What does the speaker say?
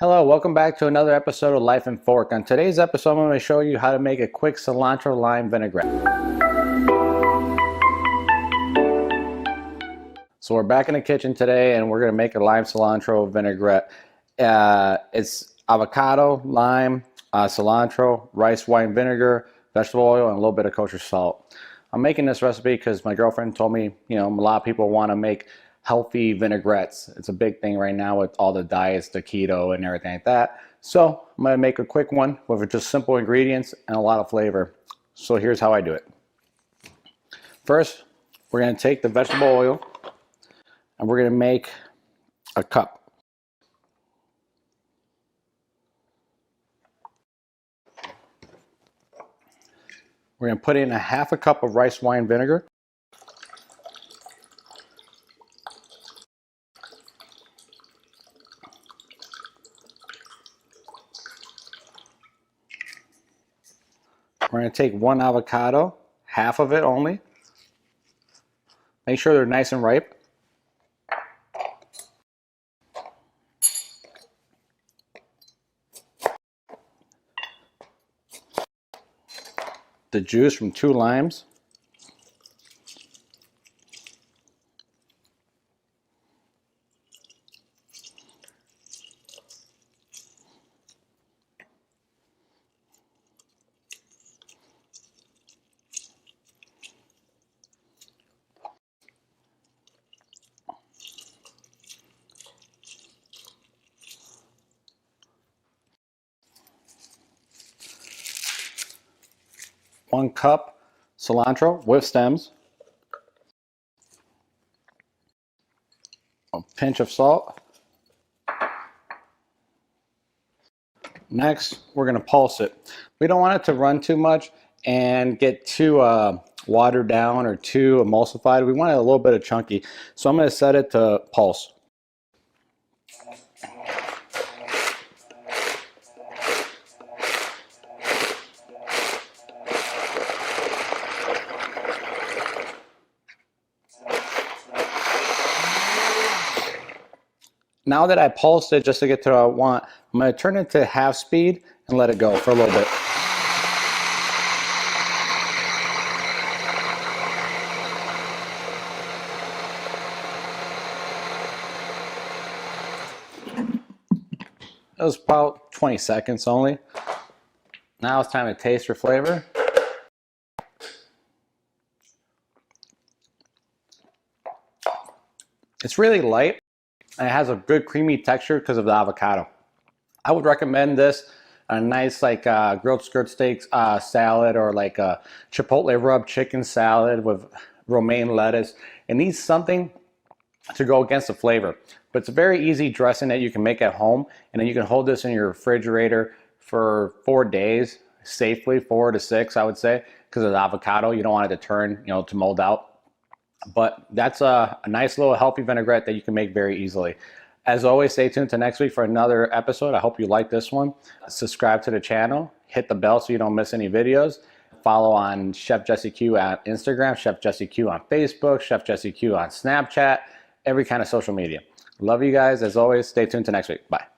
Hello, welcome back to another episode of Life and Fork. On today's episode, I'm going to show you how to make a quick cilantro lime vinaigrette. So we're back in the kitchen today and we're going to make a lime cilantro vinaigrette. It's avocado, lime, cilantro, rice wine vinegar, vegetable oil, and a little bit of kosher salt. I'm making this recipe because my girlfriend told me, a lot of people want to make healthy vinaigrettes. It's a big thing right now with all the diets, the keto and everything like that. So I'm going to make a quick one with just simple ingredients and a lot of flavor. So here's how I do it. First, we're going to take the vegetable oil and we're going to make a cup. We're going to put in a half a cup of rice wine vinegar. We're going to take one avocado, half of it only. Make sure they're nice and ripe. The juice from 2 limes. One cup cilantro with stems. A pinch of salt. Next, we're going to pulse it. We don't want it to run too much and get too watered down or too emulsified. We want it a little bit of chunky. So I'm going to set it to pulse. Now that I pulsed it just to get to what I want, I'm going to turn it to half speed and let it go for a little bit. It was about 20 seconds only. Now it's time to taste for flavor. It's really light. And it has a good creamy texture because of the avocado. I would recommend this a nice grilled skirt steak salad, or like a chipotle rub chicken salad with romaine lettuce. It needs something to go against the flavor. But it's a very easy dressing that you can make at home, and then you can hold this in your refrigerator for 4 days safely, 4 to 6 I would say, because of the avocado. You don't want it to turn to mold out. But that's a nice little healthy vinaigrette that you can make very easily. As always, stay tuned to next week for another episode. I hope you like this one. Subscribe to the channel. Hit the bell so you don't miss any videos. Follow on Chef Jesse Q at Instagram, Chef Jesse Q on Facebook, Chef Jesse Q on Snapchat, every kind of social media. Love you guys. As always, stay tuned to next week. Bye.